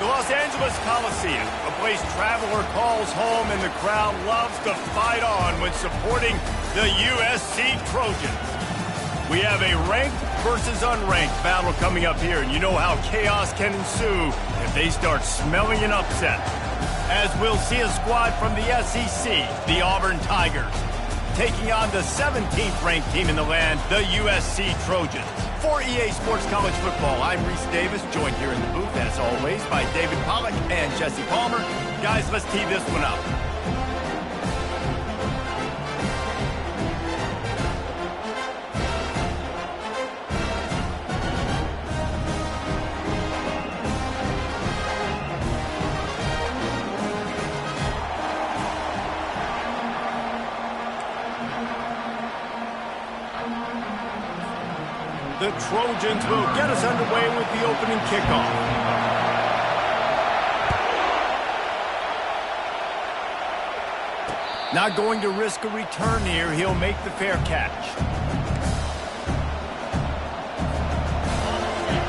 The Los Angeles Coliseum, a place traveler calls home and the crowd loves to fight on when supporting the USC Trojans. We have a ranked versus unranked battle coming up here, and you know how chaos can ensue if they start smelling an upset. As we'll see a squad from the SEC, the Auburn Tigers, taking on the 17th ranked team in the land, the USC Trojans. For EA Sports College Football, I'm Reese Davis, joined here in the booth, as always, by David Pollack and Jesse Palmer. Guys, let's tee this one up. The Trojans will get us underway with the opening kickoff. Not going to risk a return here. He'll make the fair catch.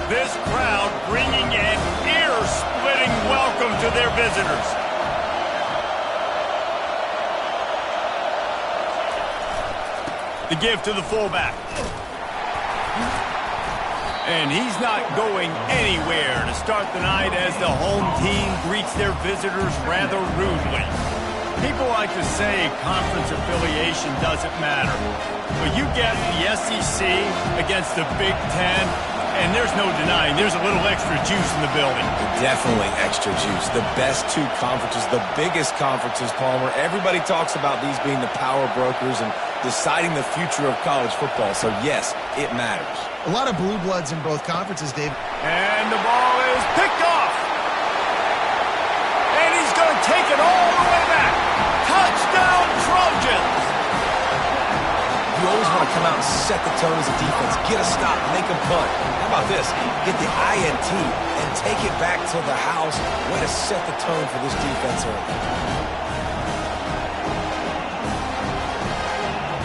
This crowd bringing an ear-splitting welcome to their visitors. The give to the fullback. And he's not going anywhere to start the night as the home team greets their visitors rather rudely. People like to say conference affiliation doesn't matter. But you get the SEC against the Big Ten, and there's no denying there's a little extra juice in the building. Definitely extra juice. The best two conferences, the biggest conferences, Palmer. Everybody talks about these being the power brokers and deciding the future of college football. So, yes, it matters. A lot of blue bloods in both conferences, Dave. And the ball is picked off. And he's going to take it all the way back. Touchdown, Trojans. You always want to come out and set the tone as a defense. Get a stop, make a punt. How about this? Get the INT and take it back to the house. Way to set the tone for this defense early.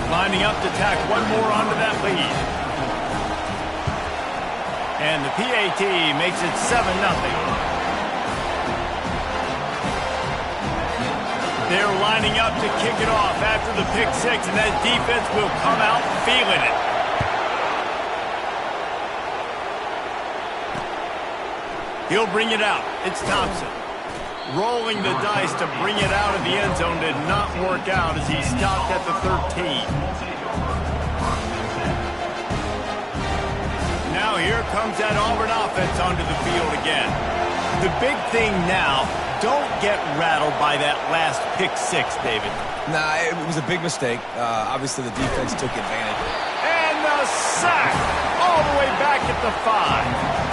Lining up to tack one more onto that lead. And the PAT makes it 7-0. They're lining up to kick it off after the pick six, and that defense will come out feeling it. He'll bring it out. It's Thompson. Rolling the dice to bring it out of the end zone did not work out as he stopped at the 13. Now here comes that Auburn offense onto the field again. The big thing now, don't get rattled by that last pick six, David. Nah, it was a big mistake. Obviously, the defense took advantage. And the sack all the way back at the 5.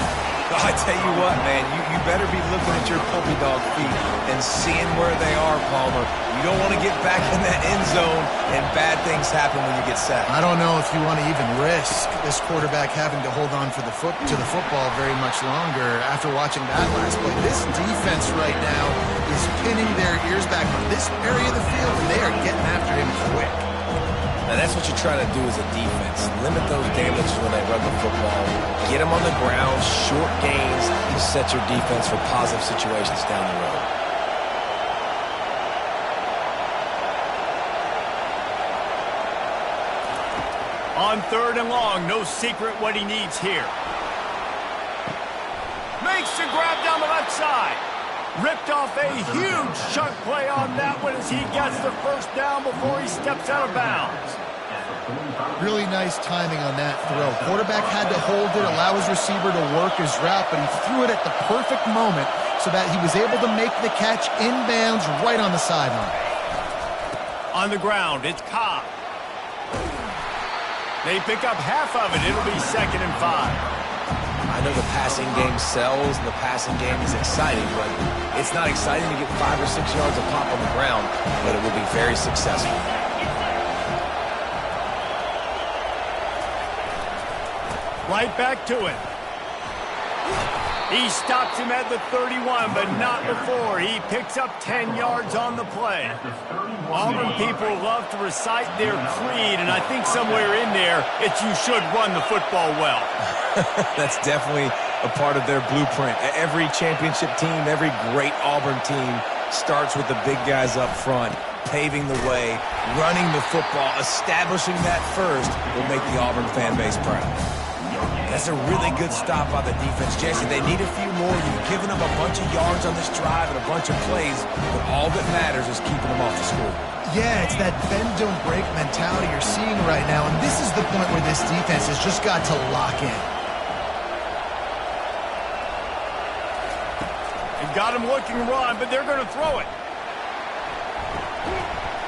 I tell you what, man, you better be looking at your puppy dog feet and seeing where they are, Palmer. You don't want to get back in that end zone and bad things happen when you get sacked. I don't know if you want to even risk this quarterback having to hold on to the football very much longer after watching that last play. This defense right now is pinning their ears back on this area of the field, and they are getting after him quick. Now, that's what you're trying to do as a defense. Limit those damages when they run the football. Get them on the ground, short gains to set your defense for positive situations down the road. On 3rd and long, no secret what he needs here. Makes the grab down the left side. Ripped off a huge chunk play on that one as he gets the first down before he steps out of bounds. Really nice timing on that throw. Quarterback had to hold it, allow his receiver to work his route, but he threw it at the perfect moment so that he was able to make the catch inbounds right on the sideline. On the ground, it's Cobb. They pick up half of it. It'll be 2nd and 5. I know the passing game sells and the passing game is exciting, but it's not exciting to get 5 or 6 yards of pop on the ground, but it will be very successful. Right back to it. He stops him at the 31, but not before. He picks up 10 yards on the play. Auburn people love to recite their creed, and I think somewhere in there, it's you should run the football well. That's definitely a part of their blueprint. Every championship team, every great Auburn team starts with the big guys up front, paving the way, running the football, establishing that first will make the Auburn fan base proud. That's a really good stop by the defense, Jesse. They need a few more. You've given them a bunch of yards on this drive and a bunch of plays, but all that matters is keeping them off the score. Yeah, it's that bend, don't break mentality you're seeing right now, and this is the point where this defense has just got to lock in. They've got him looking run, but they're going to throw it.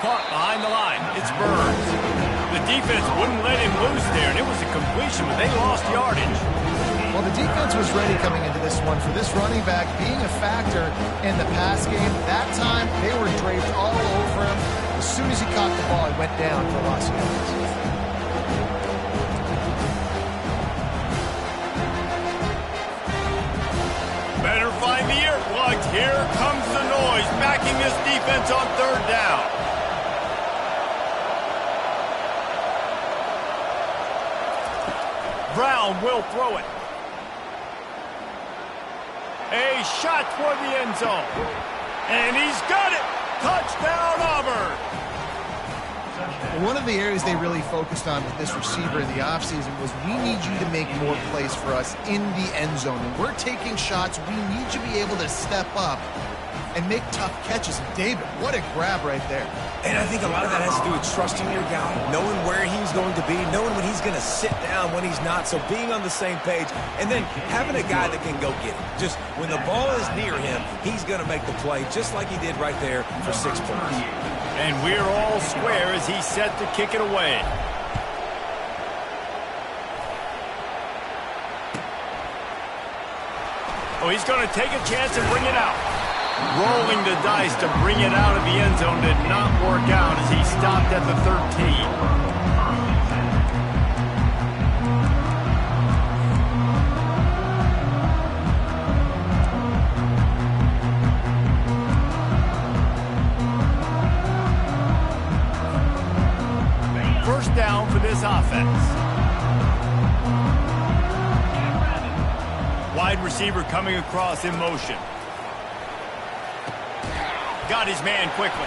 Caught behind the line. It's Burns. The defense wouldn't let him loose there, and it was a completion, but they lost yardage. Well, the defense was ready coming into this one for this running back being a factor in the pass game. That time, they were draped all over him. As soon as he caught the ball, he went down for loss of yards. Better find the earplugs. Here comes the noise, backing this defense on third down. Brown will throw it. A shot toward the end zone. And he's got it. Touchdown, Auburn. One of the areas they really focused on with this receiver in the offseason was we need you to make more plays for us in the end zone. When we're taking shots, we need you to be able to step up and make tough catches. And David, what a grab right there. And I think a lot of that has to do with trusting your guy, knowing where he's going to be, knowing when he's going to sit down, when he's not. So being on the same page, and then having a guy that can go get it. Just when the ball is near him, he's going to make the play, just like he did right there for 6 points. And we're all square as he's set to kick it away. Oh, he's going to take a chance and bring it out. Rolling the dice to bring it out of the end zone did not work out as he stopped at the 13. First down for this offense. Wide receiver coming across in motion. Got his man quickly.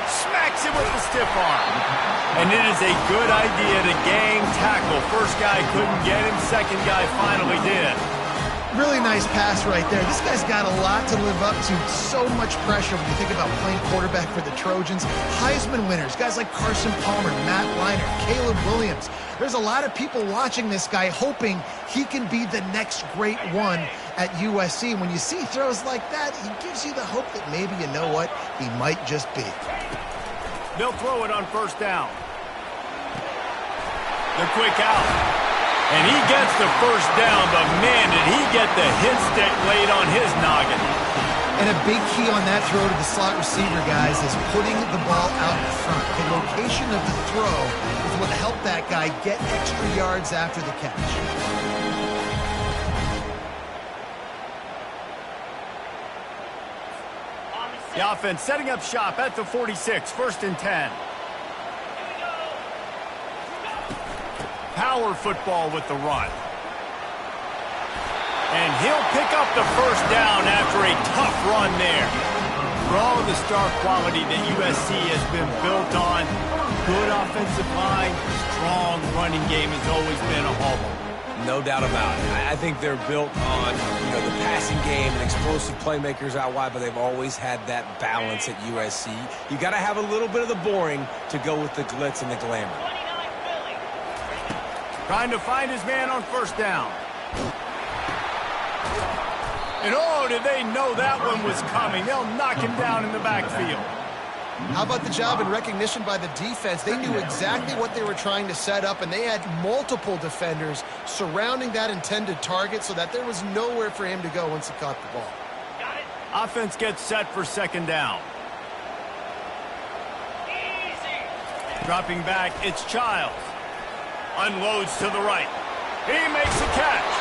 Smacks him with the stiff arm. And it is a good idea to gang tackle. First guy couldn't get him. Second guy finally did. Really nice pass right there. This guy's got a lot to live up to. So much pressure when you think about playing quarterback for the Trojans. Heisman winners, guys like Carson Palmer, Matt Leinart, Caleb Williams. There's a lot of people watching this guy hoping he can be the next great one at USC. When you see throws like that, he gives you the hope that maybe, you know what, he might just be. They'll throw it on first down. The quick out. And he gets the first down, but man, did he get the hit stick laid on his noggin. And a big key on that throw to the slot receiver, guys, is putting the ball out in front. The location of the throw is what helped that guy get extra yards after the catch. The offense setting up shop at the 46, 1st and 10. Power football with the run. And he'll pick up the first down after a tough run there. For all of the star quality that USC has been built on, good offensive line, strong running game has always been a hallmark. No doubt about it. I think they're built on, the passing game and explosive playmakers out wide, but they've always had that balance at USC. You got to have a little bit of the boring to go with the glitz and the glamour. Trying to find his man on first down. And oh, did they know that one was coming. They'll knock him down in the backfield. How about the job and recognition by the defense? They knew exactly what they were trying to set up, and they had multiple defenders surrounding that intended target so that there was nowhere for him to go once he caught the ball. Got it. Offense gets set for second down. Easy. Dropping back, it's Childs. Unloads to the right. He makes a catch.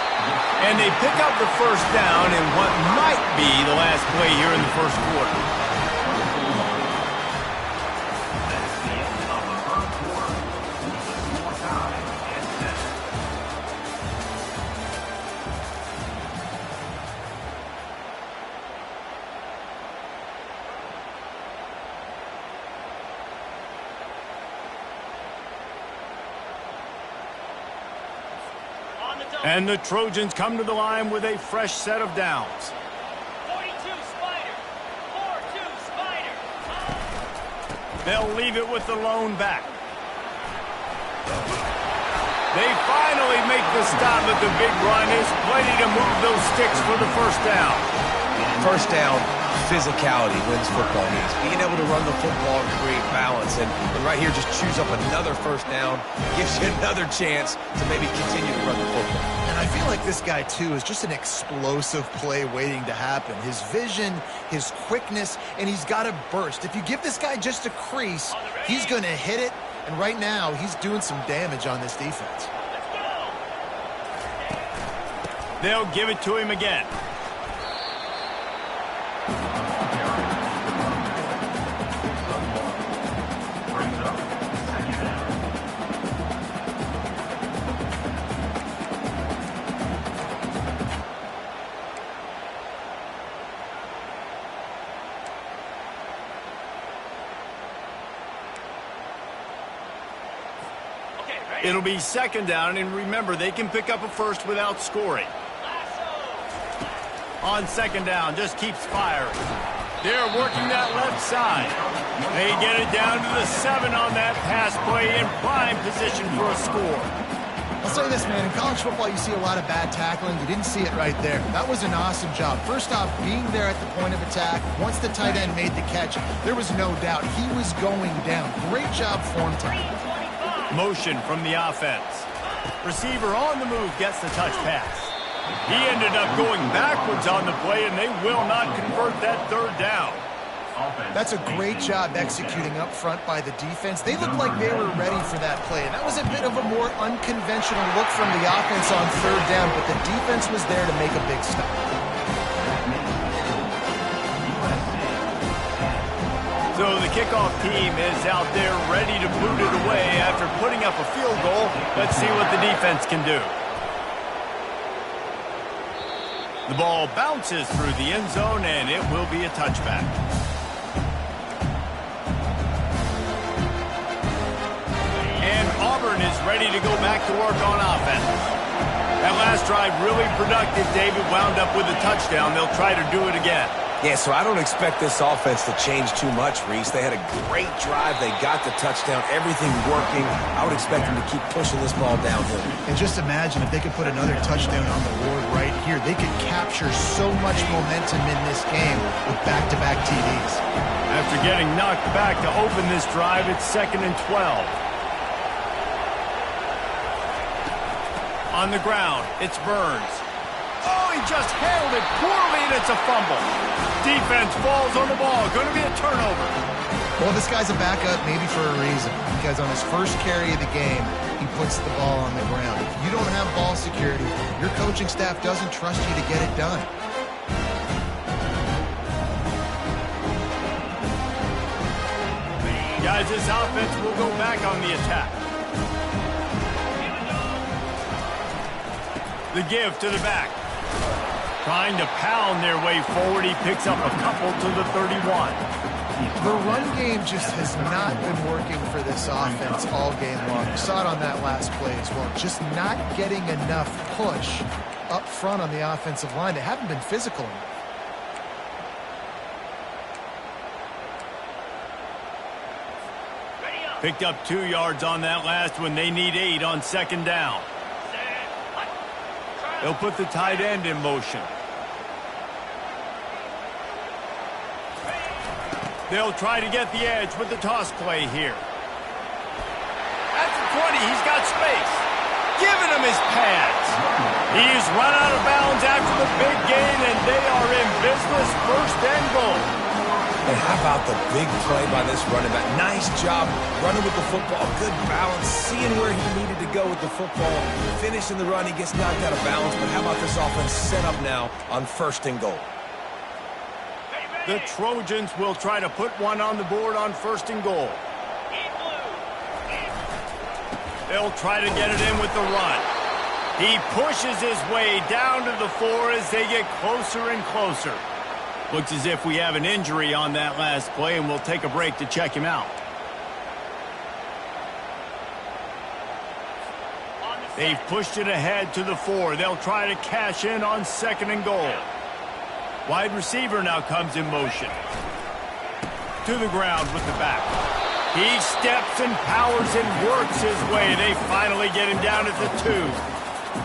And they pick up the first down in what might be the last play here in the first quarter. And the Trojans come to the line with a fresh set of downs. 42 Spider. 4-2 Spider. They'll leave it with the lone back. They finally make the stop, but the big run is plenty to move those sticks for the first down. First down, physicality wins football games. Being able to run the football and create balance. And right here, just choose up another first down. Gives you another chance to maybe continue to run the football. And I feel like this guy, too, is just an explosive play waiting to happen. His vision, his quickness, and he's got a burst. If you give this guy just a crease, he's going to hit it. And right now, he's doing some damage on this defense. They'll give it to him again. It'll be second down, and remember, they can pick up a first without scoring. On second down, just keeps firing. They're working that left side. They get it down to the 7 on that pass play in prime position for a score. I'll say this, man. In college football, you see a lot of bad tackling. You didn't see it right there. That was an awesome job. First off, being there at the point of attack. Once the tight end made the catch, there was no doubt he was going down. Great job form time. Motion from the offense. Receiver on the move gets the touch pass. He ended up going backwards on the play, and they will not convert that third down. That's a great job executing up front by the defense. They looked like they were ready for that play, and that was a bit of a more unconventional look from the offense on third down, but the defense was there to make a big stop. So the kickoff team is out there ready to boot it away after putting up a field goal. Let's see what the defense can do. The ball bounces through the end zone, and it will be a touchback. And Auburn is ready to go back to work on offense. That last drive really productive. David wound up with a touchdown. They'll try to do it again. Yeah, so I don't expect this offense to change too much, Reese. They had a great drive. They got the touchdown. Everything working. I would expect them to keep pushing this ball downhill. And just imagine if they could put another touchdown on the board right here. They could capture so much momentum in this game with back-to-back TDs. After getting knocked back to open this drive, it's 2nd and 12. On the ground, it's Burns. Oh, he just handled it poorly, and it's a fumble. Defense falls on the ball. Going to be a turnover. Well, this guy's a backup maybe for a reason, because on his first carry of the game, he puts the ball on the ground. If you don't have ball security, your coaching staff doesn't trust you to get it done. Guys, this offense will go back on the attack. The give to the back. Trying to pound their way forward. He picks up a couple to the 31. The run game just has not been working for this offense all game long. You saw it on that last play as well. Just not getting enough push up front on the offensive line. They haven't been physical enough. Picked up 2 yards on that last one. They need 8 on second down. They'll put the tight end in motion. They'll try to get the edge with the toss play here. At the 20, he's got space. Giving him his pads. He's run out of bounds after the big gain, and they are in business, 1st and goal. And how about the big play by this running back? Nice job running with the football. Good balance, seeing where he needed to go with the football. Finishing the run, he gets knocked out of bounds. But how about this offense set up now on 1st and goal? The Trojans will try to put one on the board on 1st and goal. They'll try to get it in with the run. He pushes his way down to the 4 as they get closer and closer. Looks as if we have an injury on that last play, and we'll take a break to check him out. They've pushed it ahead to the 4. They'll try to cash in on 2nd and goal. Wide receiver now comes in motion. To the ground with the back. He steps and powers and works his way. They finally get him down at the 2.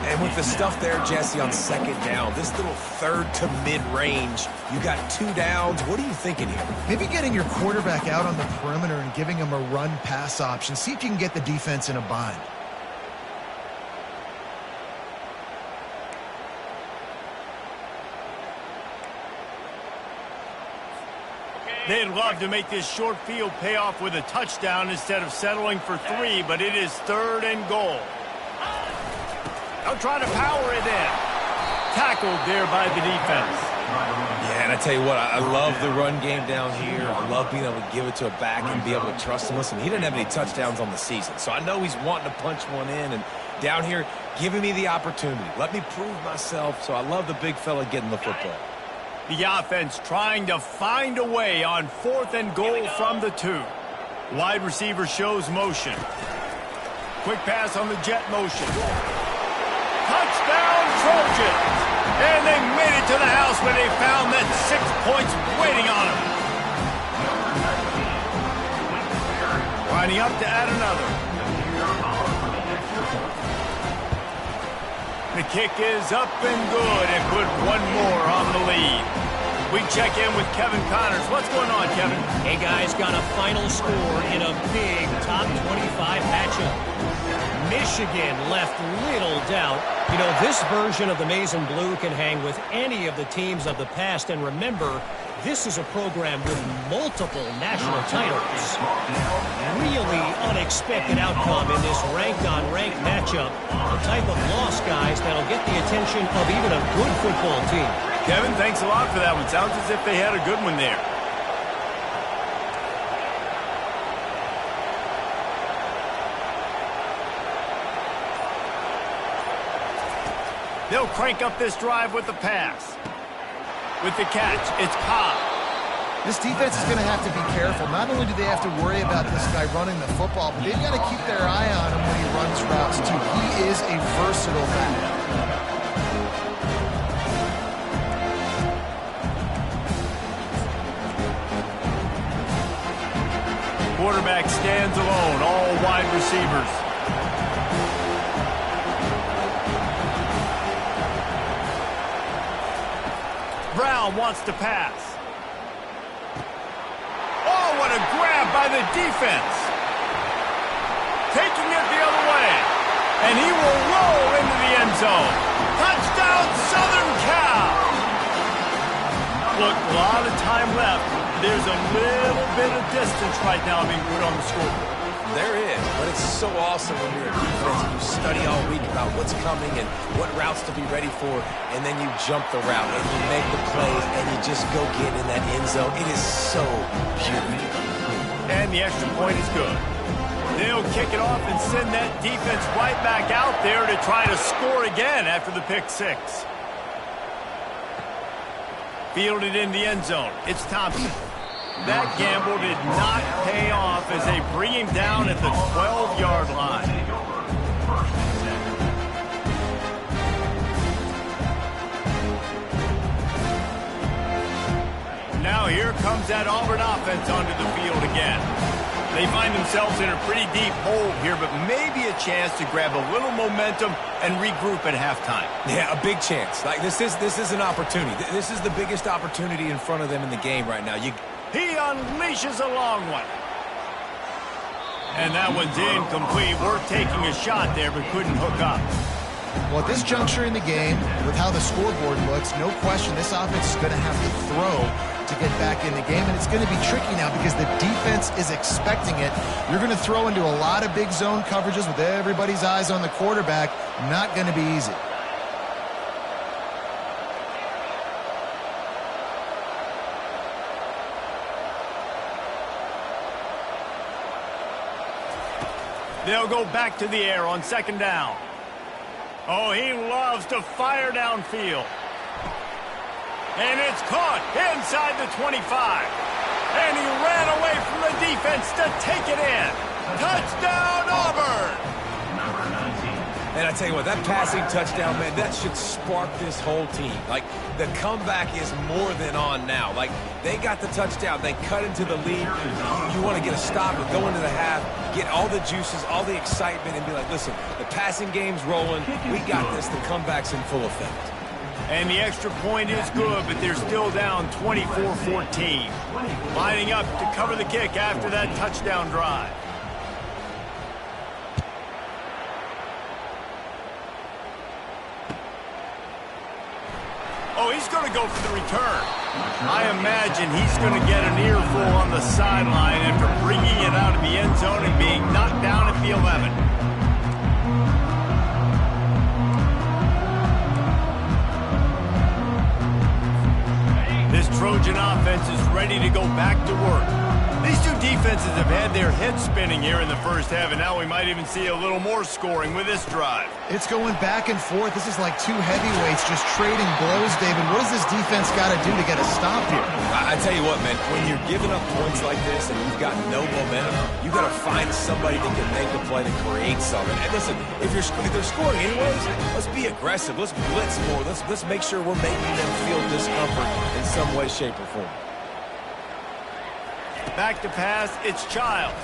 And with the stuff there, Jesse, on 2nd down, this little 3rd to mid-range, you got 2 downs. What are you thinking here? Maybe getting your quarterback out on the perimeter and giving him a run-pass option. See if you can get the defense in a bind. They'd love to make this short field pay off with a touchdown instead of settling for 3, but it is 3rd and goal. They'll try to power it in. Tackled there by the defense. Yeah, and I tell you what, I love the run game down here. I love being able to give it to a back and be able to trust him. Listen, he didn't have any touchdowns on the season, so I know he's wanting to punch one in. And down here, giving me the opportunity. Let me prove myself, so I love the big fella getting the football. The offense trying to find a way on 4th and goal from the 2. Wide receiver shows motion. Quick pass on the jet motion. Touchdown Trojans! And they made it to the house where they found that 6 points waiting on them. Lining up to add another. The kick is up and good and put one more on the lead. We check in with Kevin Connors. What's going on, Kevin? Hey, guys, got a final score in a big top 25 matchup. Michigan left little doubt. You know, this version of the Maize and Blue can hang with any of the teams of the past. And remember, this is a program with multiple national titles. Really unexpected outcome in this ranked-on-ranked matchup. The type of loss, guys, that'll get the attention of even a good football team. Kevin, thanks a lot for that one. Sounds as if they had a good one there. They'll crank up this drive with the pass. With the catch, it's Cobb. This defense is going to have to be careful. Not only do they have to worry about this guy running the football, but they've got to keep their eye on him when he runs routes, too. He is a versatile back. Quarterback stands alone, all wide receivers. Brown wants to pass. Oh, what a grab by the defense. Taking it the other way. And he will roll into the end zone. Touchdown, Southern Cal. Look, a lot of time left. There's a little bit of distance right now being put on the scoreboard. There is, but it's so awesome when you're a defense and you study all week about what's coming and what routes to be ready for, and then you jump the route and you make the plays and you just go get in that end zone. It is so beautiful. And the extra point is good. They'll kick it off and send that defense right back out there to try to score again after the pick 6. Fielded in the end zone. It's Thompson. That gamble did not pay off as they bring him down at the 12-yard line. Now here comes that Auburn offense onto the field again. They find themselves in a pretty deep hole here, but maybe a chance to grab a little momentum and regroup at halftime. Yeah, a big chance. Like this is an opportunity. This is the biggest opportunity in front of them in the game right now. He unleashes a long one. And that one's incomplete. We're taking a shot there, but couldn't hook up. Well, at this juncture in the game, with how the scoreboard looks, no question this offense is going to have to throw to get back in the game, and it's going to be tricky now because the defense is expecting it. You're going to throw into a lot of big zone coverages with everybody's eyes on the quarterback. Not going to be easy. They'll go back to the air on 2nd down. Oh, he loves to fire downfield. And it's caught inside the 25. And he ran away from the defense to take it in. Touchdown, Auburn! And I tell you what, that passing touchdown, man, that should spark this whole team. Like, the comeback is more than on now. Like, they got the touchdown. They cut into the lead. You want to get a stop and go into the half, get all the juices, all the excitement, and be like, listen, the passing game's rolling. We got this. The comeback's in full effect. And the extra point is good, but they're still down 24-14. Lining up to cover the kick after that touchdown drive. Oh, he's going to go for the return. I imagine he's going to get an earful on the sideline after bringing it out of the end zone and being knocked down at the 11. This Trojan offense is ready to go back to work. These two defenses have had their heads spinning here in the first half, and now we might even see a little more scoring with this drive. It's going back and forth. This is like two heavyweights just trading blows, David. What does this defense got to do to get a stop here? I tell you what, man, when you're giving up points like this and you've got no momentum, you got to find somebody that can make a play to create something. And listen, if they're scoring anyways, let's be aggressive. Let's blitz more. Let's make sure we're making them feel discomfort in some way, shape, or form. Back to pass, it's Childs.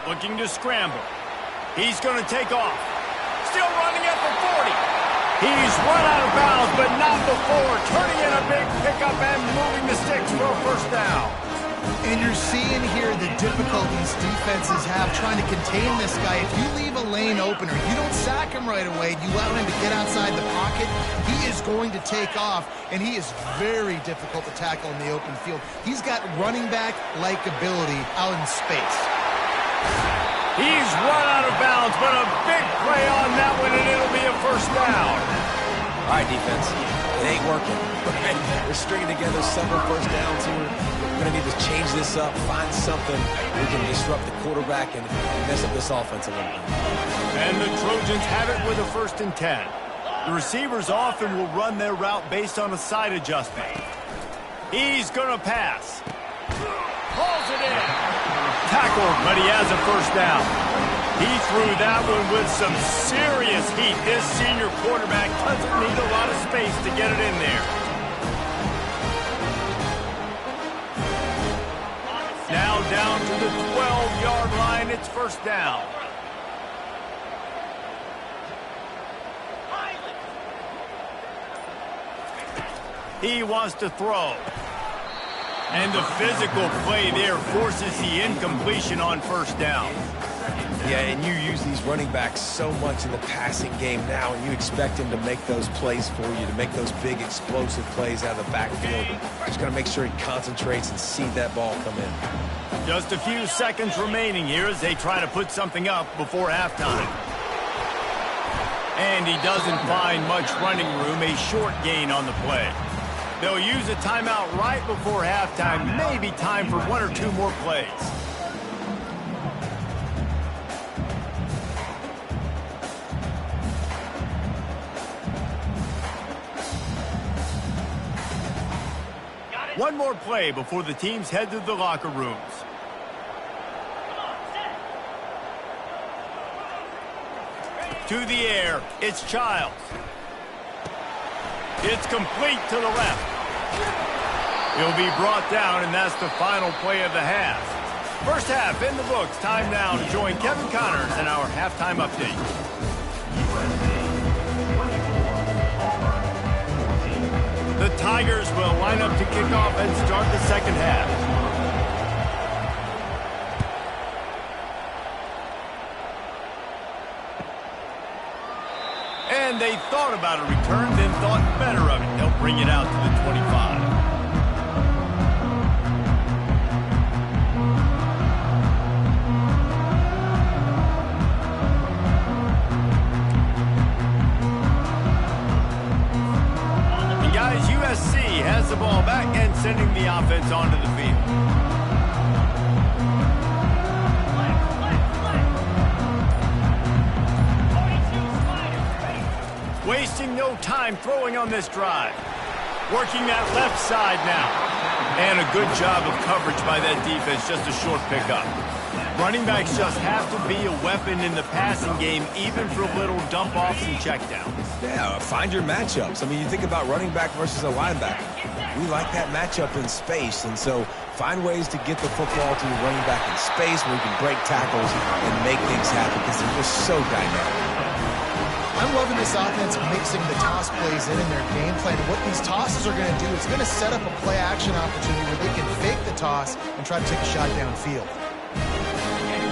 Looking to scramble. He's going to take off. Still running at the 40. He's run out of bounds, but not before. Turning in a big pickup and moving the sticks for a first down. And you're seeing here the difficulties defenses have trying to contain this guy. If you leave a lane open or you don't sack him right away, you allow him to get outside the pocket, he is going to take off, and he is very difficult to tackle in the open field. He's got running back-like ability out in space. He's run out of bounds, but a big play on that one, and it'll be a first down. All right, defense, it ain't working. We're stringing together several first downs here. We're going to need to change this up, find something we can disrupt the quarterback and mess up this offense a little bit. And the Trojans have it with a 1st and 10. The receivers often will run their route based on a side adjustment. He's going to pass. Pulls it in. Tackled, but he has a first down. He threw that one with some serious heat. This senior quarterback doesn't need a lot of space to get it in there. Now down to the 12-yard line. It's first down. He wants to throw. And the physical play there forces the incompletion on first down. Yeah, and you use these running backs so much in the passing game now, and you expect him to make those plays for you, to make those big explosive plays out of the backfield. Just got to make sure he concentrates and see that ball come in. Just a few seconds remaining here as they try to put something up before halftime. And he doesn't find much running room, a short gain on the play. They'll use a timeout right before halftime, maybe time for 1 or 2 more plays. One more play before the teams head to the locker rooms. To the air, it's Childs. It's complete to the left. He'll be brought down, and that's the final play of the half. First half in the books. Time now to join Kevin Connors in our halftime update. The Tigers will line up to kick off and start the second half. And they thought about a return, then thought better of it. They'll bring it out to the 25. And guys, USC has the ball back and sending the offense onto the field. Wasting no time throwing on this drive. Working that left side now. And a good job of coverage by that defense, just a short pickup. Running backs just have to be a weapon in the passing game, even for little dump-offs and checkdowns. Yeah, find your matchups. I mean, you think about running back versus a linebacker. We like that matchup in space, and so find ways to get the football to your running back in space where you can break tackles and make things happen because they're just so dynamic. I'm loving this offense mixing the toss plays in their game plan. And what these tosses are going to do is going to set up a play-action opportunity where they can fake the toss and try to take a shot downfield.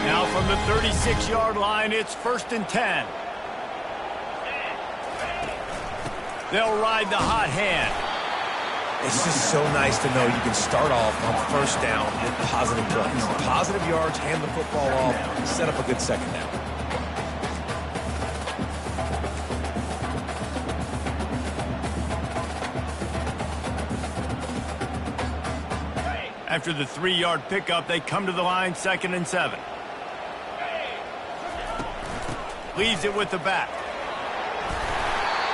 Now from the 36-yard line, it's 1st and 10. They'll ride the hot hand. It's just so nice to know you can start off on 1st down with positive plays. Positive yards, hand the football off, set up a good 2nd down. After the 3-yard pickup, they come to the line, 2nd and 7. Leaves it with the back.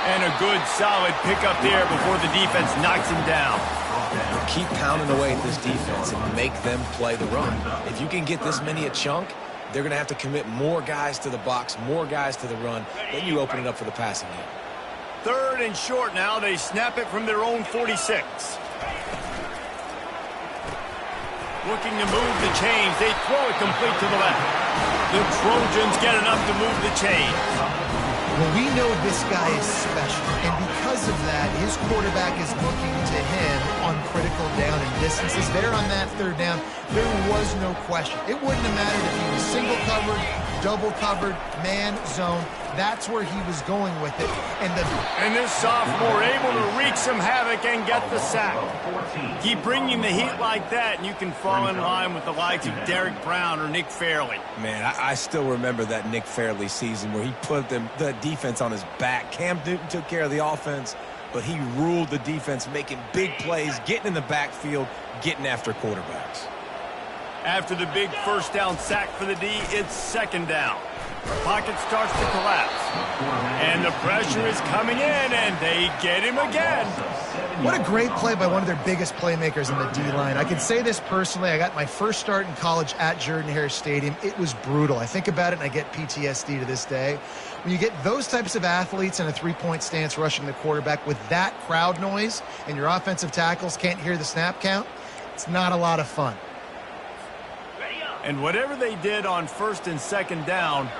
And a good, solid pickup there before the defense knocks him down. Keep pounding away at this defense and make them play the run. If you can get this many a chunk, they're going to have to commit more guys to the box, more guys to the run. Then you open it up for the passing game. 3rd and short now. They snap it from their own 46. Looking to move the chains. They throw it complete to the left. The Trojans get enough to move the chains. Well, we know this guy is special, and because of that, his quarterback is looking to him on critical down and distances. There on that 3rd down, there was no question. It wouldn't have mattered if he was single covered, double covered, man, zone. That's where he was going with it. And this sophomore able to wreak some havoc and get the sack. Keep bringing the heat like that, and you can fall in line with the likes of Derek Brown or Nick Fairley. Man, I still remember that Nick Fairley season where he put the defense on his back. Cam Newton took care of the offense, but he ruled the defense, making big plays, getting in the backfield, getting after quarterbacks. After the big 1st down sack for the D, it's 2nd down. Pocket starts to collapse. And the pressure is coming in, and they get him again. What a great play by one of their biggest playmakers in the D-line. I can say this personally. I got my first start in college at Jordan-Hare Stadium. It was brutal. I think about it, and I get PTSD to this day. When you get those types of athletes in a three-point stance rushing the quarterback with that crowd noise and your offensive tackles can't hear the snap count, it's not a lot of fun. And whatever they did on 1st and 2nd down,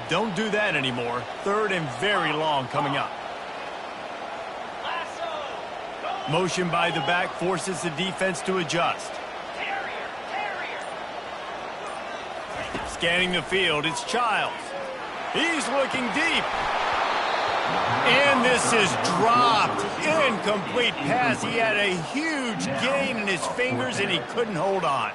don't do that anymore. 3rd and very long coming up. Motion by the back forces the defense to adjust. Scanning the field, it's Childs. He's looking deep. And this is dropped. Incomplete pass. He had a huge gain in his fingers, and he couldn't hold on.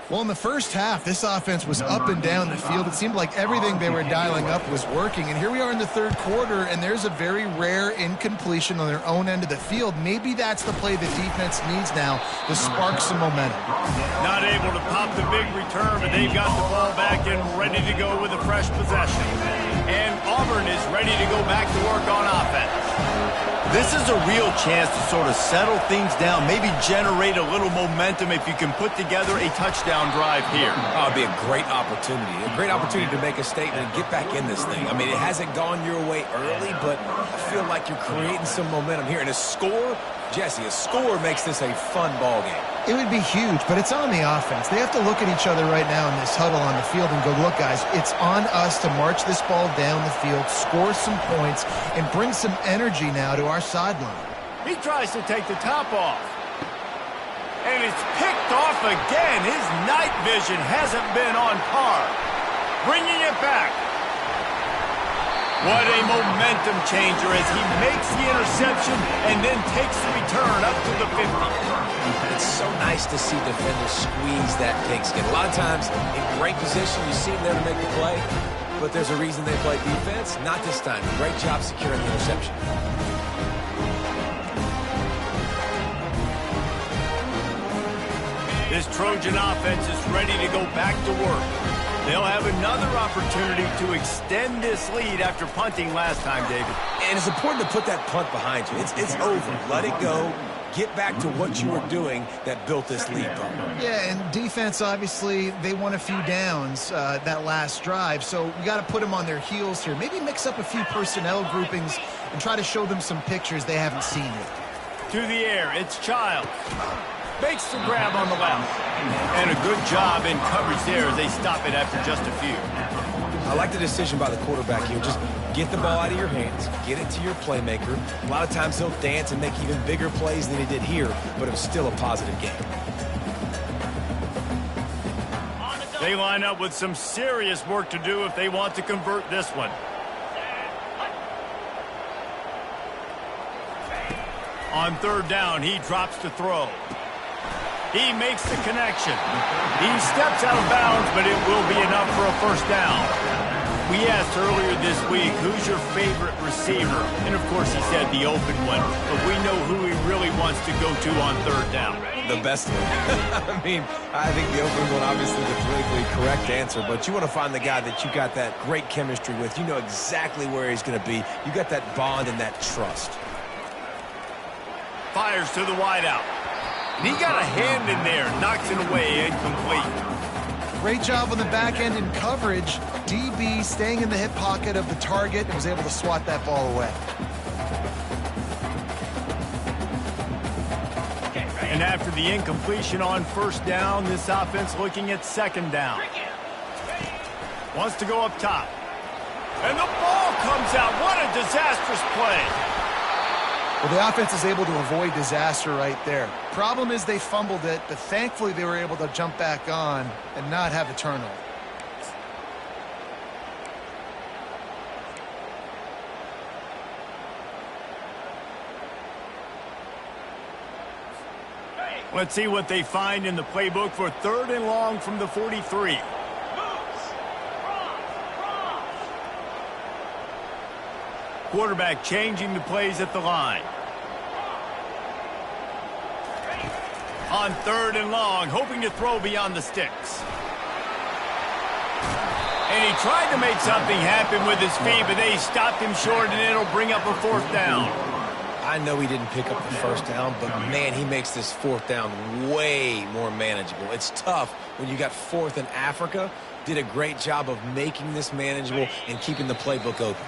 Well, in the first half, this offense was up and down the field. It seemed like everything they were dialing up was working. And here we are in the 3rd quarter, and there's a very rare incompletion on their own end of the field. Maybe that's the play the defense needs now to spark some momentum. Not able to pop the big return, but they've got the ball back and ready to go with a fresh possession. And Auburn is ready to go back to work on offense. This is a real chance to sort of settle things down, maybe generate a little momentum if you can put together a touchdown drive here. Oh, it'd be a great opportunity to make a statement and get back in this thing. I mean, it hasn't gone your way early, but I feel like you're creating some momentum here. And a score, Jesse, a score makes this a fun ball game. It would be huge, but it's on the offense. They have to look at each other right now in this huddle on the field and go, look, guys, it's on us to march this ball down the field, score some points, and bring some energy now to our sideline. He tries to take the top off. And it's picked off again. His night vision hasn't been on par. Bringing it back. What a momentum changer as he makes the interception and then takes the return up to the 50. It's so nice to see defenders squeeze that pigskin. A lot of times, in great position, you see them there to make the play, but there's a reason they play defense. Not this time. Great job securing the interception. This Trojan offense is ready to go back to work. They'll have another opportunity to extend this lead after punting last time, David. And it's important to put that punt behind you. It's over. Let it go. Get back to what you were doing that built this lead, bro. Yeah, and defense, obviously, they won a few downs that last drive, so we got to put them on their heels here. Maybe mix up a few personnel groupings and try to show them some pictures they haven't seen yet. To the air, it's Childs. Makes the grab on the left. And a good job in coverage there as they stop it after just a few. I like the decision by the quarterback here. Just get the ball out of your hands, get it to your playmaker. A lot of times he'll dance and make even bigger plays than he did here, but it was still a positive game. They line up with some serious work to do if they want to convert this one. On third down, he drops to throw. He makes the connection. He steps out of bounds, but it will be enough for a first down. We asked earlier this week, who's your favorite receiver? And, of course, he said the open one. But we know who he really wants to go to on third down. The best one. I mean, I think the open one, obviously the politically correct answer, but you want to find the guy that you got that great chemistry with. You know exactly where he's going to be. You got that bond and that trust. Fires to the wideout. And he got a hand in there, knocks it away, incomplete. Great job on the back end in coverage. DB staying in the hip pocket of the target and was able to swat that ball away. And after the incompletion on first down, this offense looking at second down. Wants to go up top. And the ball comes out. What a disastrous play. Well, the offense is able to avoid disaster right there. Problem is they fumbled it, but thankfully they were able to jump back on and not have a turnover. Let's see what they find in the playbook for third and long from the 43. Quarterback changing the plays at the line. On third and long, hoping to throw beyond the sticks. And he tried to make something happen with his feet, but they stopped him short, and it'll bring up a fourth down. I know he didn't pick up the first down, but, man, he makes this fourth down way more manageable. It's tough when you got fourth in Africa. Did a great job of making this manageable and keeping the playbook open.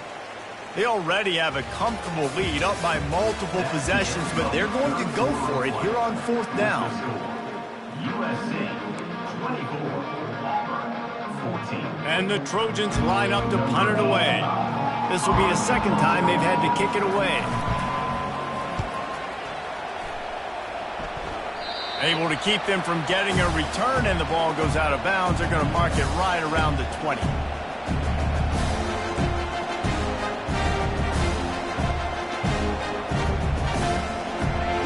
They already have a comfortable lead up by multiple possessions, but they're going to go for it here on fourth down. USC 24, Auburn 14. And the Trojans line up to punt it away. This will be the second time they've had to kick it away. Able to keep them from getting a return, and the ball goes out of bounds. They're going to mark it right around the 20.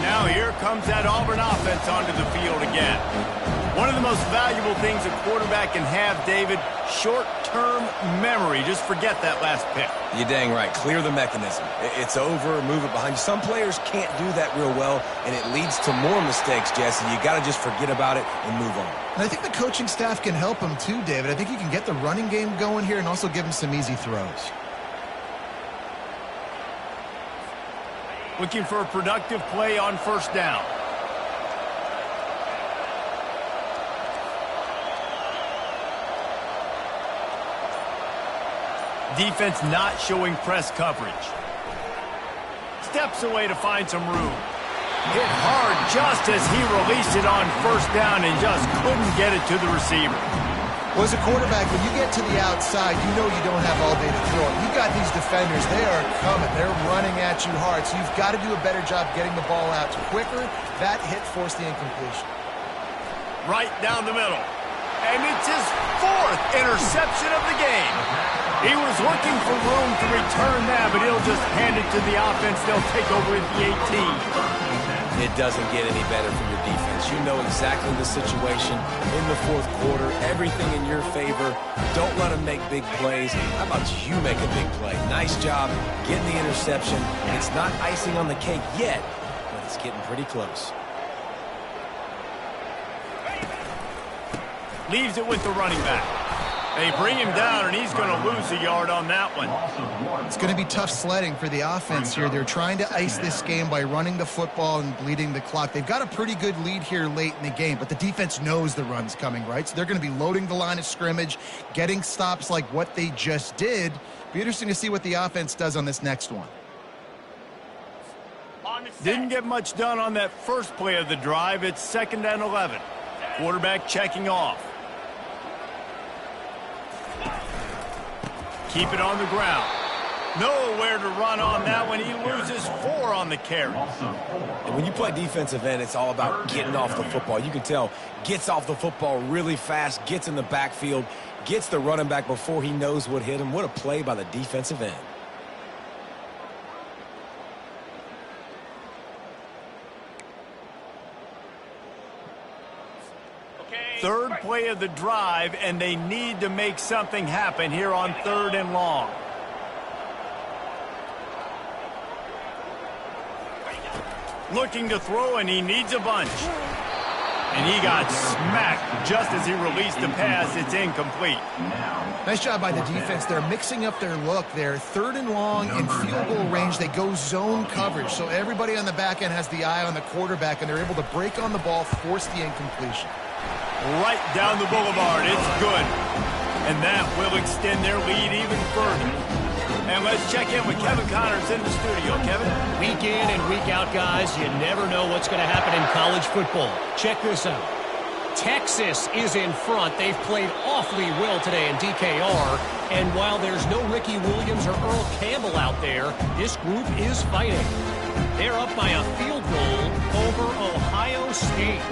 Now here comes that Auburn offense onto the field again. One of the most valuable things a quarterback can have, David, short-term memory. Just forget that last pick. You're dang right. Clear the mechanism. It's over, move it behind you. Some players can't do that real well, and it leads to more mistakes, Jesse. You got to just forget about it and move on. And I think the coaching staff can help him too, David. I think you can get the running game going here and also give him some easy throws. Looking for a productive play on first down. Defense not showing press coverage. Steps away to find some room. Hit hard just as he released it on first down and just couldn't get it to the receiver. Well, as a quarterback, when you get to the outside, you know you don't have all day to throw it. You've got these defenders. They are coming. They're running at you hard. So you've got to do a better job getting the ball out quicker. That hit forced the incompletion. Right down the middle. And it's his fourth interception of the game. He was looking for room to return that, but he'll just hand it to the offense. They'll take over at the 18. It doesn't get any better for your defense. You know exactly the situation in the fourth quarter. Everything in your favor. Don't let them make big plays. How about you make a big play? Nice job getting the interception. It's not icing on the cake yet, but it's getting pretty close. Leaves it with the running back. They bring him down, and he's going to lose a yard on that one. It's going to be tough sledding for the offense here. They're trying to ice this game by running the football and bleeding the clock. They've got a pretty good lead here late in the game, but the defense knows the run's coming, right? So they're going to be loading the line of scrimmage, getting stops like what they just did. Be interesting to see what the offense does on this next one. Didn't get much done on that first play of the drive. It's 2nd and 11. Quarterback checking off. Keep it on the ground. Nowhere to run on that one. He loses 4 on the carry. And when you play defensive end, it's all about getting off the football. You can tell, gets off the football really fast, gets in the backfield, gets the running back before he knows what hit him. What a play by the defensive end. Third play of the drive, and they need to make something happen here on 3rd and long. Looking to throw, and he needs a bunch. And he got smacked just as he released the pass. It's incomplete. Nice job by the defense. They're mixing up their look there. 3rd and long in field goal range. They go zone coverage. So everybody on the back end has the eye on the quarterback, and they're able to break on the ball, force the incompletion. Right down the boulevard. It's good. And that will extend their lead even further. And let's check in with Kevin Connors in the studio. Kevin? Week in and week out, guys, you never know what's going to happen in college football. Check this out. Texas is in front. They've played awfully well today in DKR. And while there's no Ricky Williams or Earl Campbell out there, this group is fighting. They're up by a field goal over Ohio State.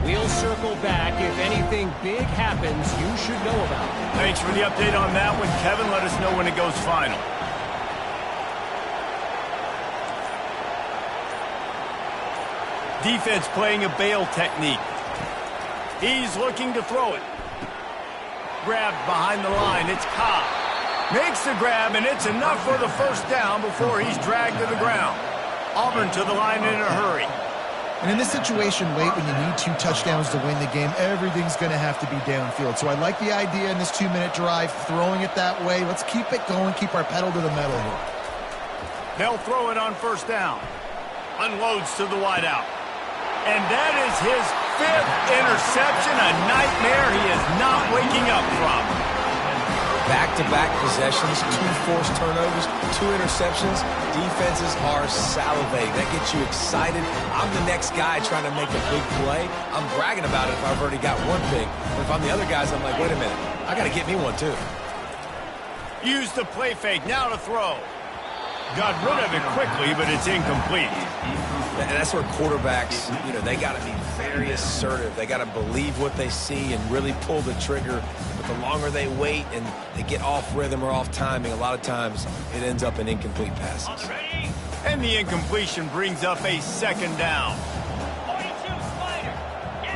We'll circle back. If anything big happens, you should know about it. Thanks for the update on that one, Kevin. Let us know when it goes final. Defense playing a bail technique. He's looking to throw it. Grabbed behind the line. It's Cobb. Makes the grab, and it's enough for the first down before he's dragged to the ground. Auburn to the line in a hurry. And in this situation late when you need 2 touchdowns to win the game, everything's going to have to be downfield. So I like the idea in this 2-minute drive, throwing it that way. Let's keep it going, keep our pedal to the metal here. They'll throw it on first down. Unloads to the wideout. And that is his 5th interception, a nightmare he is not waking up from. Back-to-back possessions, 2 forced turnovers, 2 interceptions. Defenses are salivating. That gets you excited. I'm the next guy trying to make a big play. I'm bragging about it if I've already got one big. But if I'm the other guys, I'm like, wait a minute. I got to get me one, too. Use the play fake. Now to throw. Got rid of it quickly, but it's incomplete. And that's where quarterbacks, they got to be very assertive. They got to believe what they see and really pull the trigger. But the longer they wait and they get off rhythm or off timing, a lot of times it ends up in incomplete passes. And the incompletion brings up a 2nd down.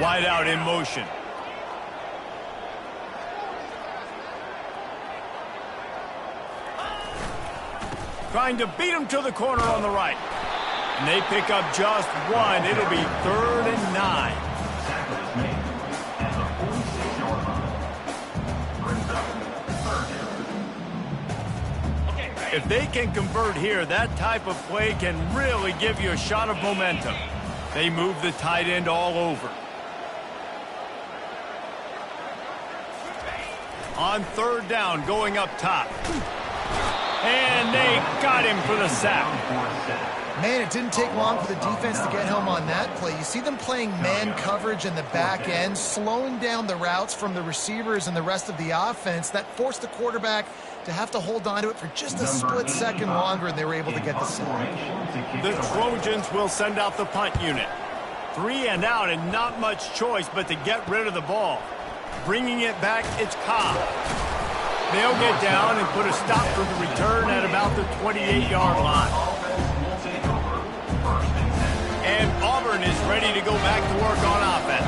Wide out in motion. Trying to beat him to the corner on the right. And they pick up just 1. It'll be 3rd and 9. If they can convert here, that type of play can really give you a shot of momentum. They move the tight end all over. On 3rd down, going up top. And they got him for the sack. Man, it didn't take long for the defense to get home on that play. You see them playing man coverage in the back end, slowing down the routes from the receivers and the rest of the offense. That forced the quarterback to have to hold on to it for just a split second longer, and they were able to get the sack. The Trojans will send out the punt unit. 3 and out, and not much choice but to get rid of the ball. Bringing it back, it's Cobb. They'll get down and put a stop for the return at about the 28-yard line. And Auburn is ready to go back to work on offense.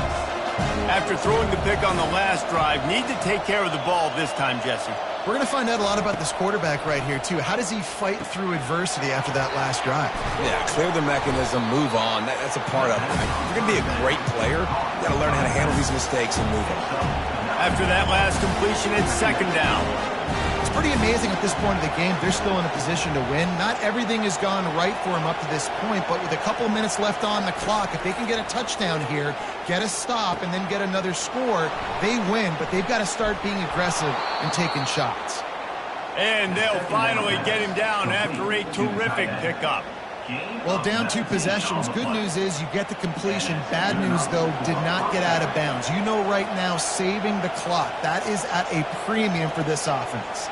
After throwing the pick on the last drive, need to take care of the ball this time, Jesse. We're going to find out a lot about this quarterback right here, too. How does he fight through adversity after that last drive? Yeah, clear the mechanism, move on. That's a part of it. If you're going to be a great player, you got to learn how to handle these mistakes and move on. After that last completion, it's second down. It's pretty amazing at this point of the game. They're still in a position to win. Not everything has gone right for them up to this point, but with a couple minutes left on the clock, if they can get a touchdown here, get a stop, and then get another score, they win, but they've got to start being aggressive and taking shots. And they'll finally get him down after a terrific pickup. Well, down 2 possessions. Good news is you get the completion. Bad news, though, did not get out of bounds. You know right now, saving the clock, that is at a premium for this offense.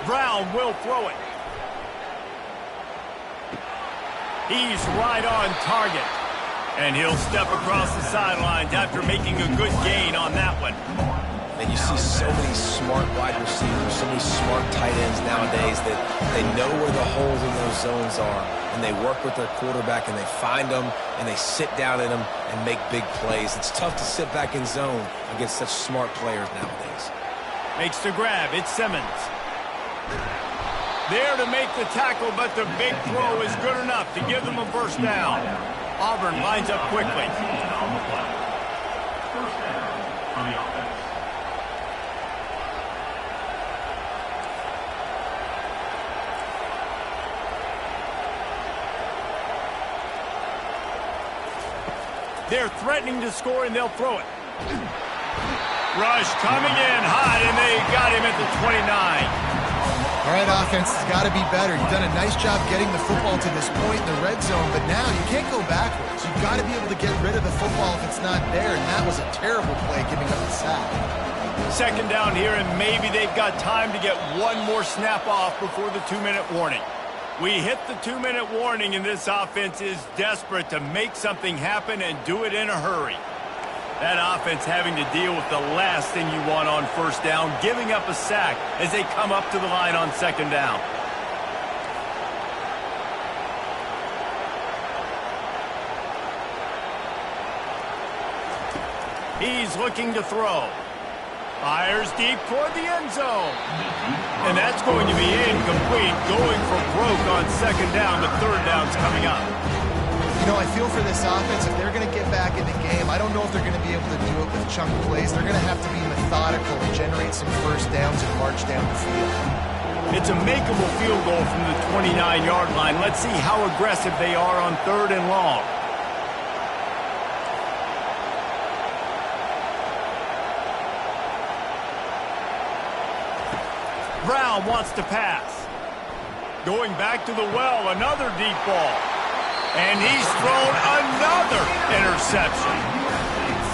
Brown will throw it. He's right on target. And he'll step across the sidelines after making a good gain on that one. And you see so many smart wide receivers, so many smart tight ends nowadays that they know where the holes in those zones are, and they work with their quarterback, and they find them, and they sit down in them and make big plays. It's tough to sit back in zone against such smart players nowadays. Makes the grab. It's Simmons. There to make the tackle, but the big throw is good enough to give them a first down. Auburn lines up quickly. They're threatening to score, and they'll throw it. Rush coming in hot, and they got him at the 29. All right, offense has got to be better. You've done a nice job getting the football to this point in the red zone, but now you can't go backwards. You've got to be able to get rid of the football if it's not there, and that was a terrible play giving up the sack. Second down here, and maybe they've got time to get one more snap off before the 2-minute warning. We hit the 2-minute warning, and this offense is desperate to make something happen and do it in a hurry. That offense having to deal with the last thing you want on first down, giving up a sack as they come up to the line on second down. He's looking to throw. Fires deep toward the end zone. And that's going to be incomplete. Going for broke on second down, but third down's coming up. You know, I feel for this offense, if they're going to get back in the game, I don't know if they're going to be able to do it with chunk plays. They're going to have to be methodical and generate some first downs and march down the field. It's a makeable field goal from the 29-yard line. Let's see how aggressive they are on third and long. Brown wants to pass. Going back to the well, another deep ball. And he's thrown another interception.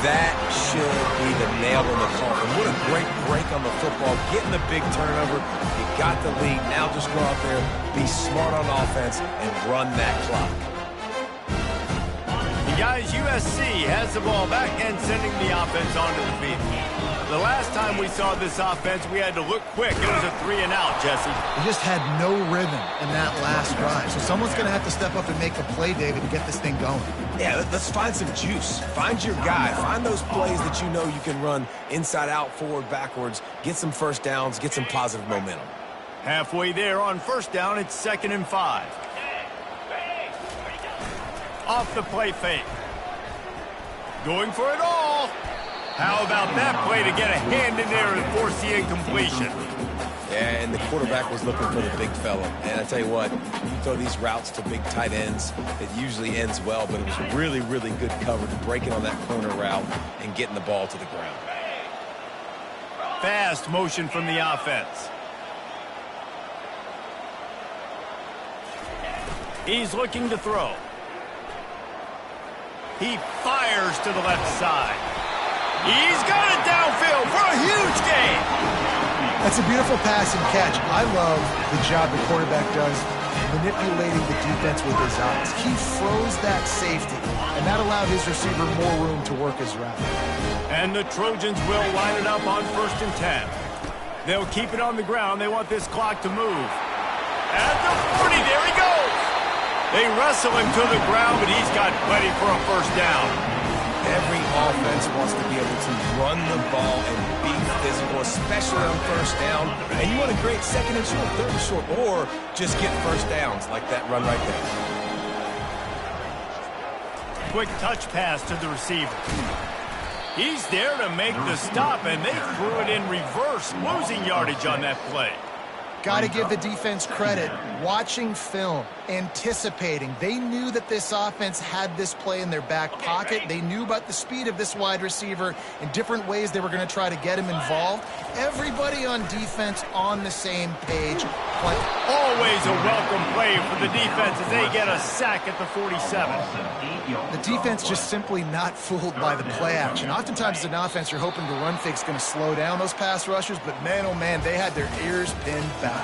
That should be the nail in the coffin. What a great break on the football. Getting the big turnover. You got the lead. Now just go out there, be smart on offense, and run that clock. The guys, USC has the ball back and sending the offense onto the field. The last time we saw this offense, we had to look quick. It was a 3-and-out, Jesse. They just had no rhythm in that last drive. So someone's going to have to step up and make a play, David, to get this thing going. Yeah, let's find some juice. Find your guy. Find those plays that you know you can run inside out, forward, backwards. Get some first downs. Get some positive momentum. Halfway there on first down, it's 2nd and 5. Off the play fake. Going for it all. How about that play to get a hand in there and force the incompletion? Yeah, and the quarterback was looking for the big fella. And I tell you what, you throw these routes to big tight ends, it usually ends well, but it was really, really good coverage, breaking on that corner route and getting the ball to the ground. Fast motion from the offense. He's looking to throw. He fires to the left side. He's got it downfield for a huge gain. That's a beautiful pass and catch. I love the job the quarterback does manipulating the defense with his eyes. He froze that safety, and that allowed his receiver more room to work his route. And the Trojans will line it up on 1st and 10. They'll keep it on the ground. They want this clock to move. At the 40, there he goes. They wrestle him to the ground, but he's got plenty for a first down. Every offense wants to be able to run the ball and be physical, especially on first down. And you want to create 2nd and short, 3rd and short, or just get first downs like that run right there. Quick touch pass to the receiver. He's there to make the stop, and they threw it in reverse, losing yardage on that play. Got to give the defense credit. Watching film, anticipating. They knew that this offense had this play in their back pocket. They knew about the speed of this wide receiver in different ways they were going to try to get him involved. Everybody on defense on the same page. Always a welcome play for the defense as they get a sack at the 47. The defense just simply not fooled by the play action. Oftentimes as an offense, you're hoping the run fake's going to slow down those pass rushers, but man, oh man, they had their ears pinned back.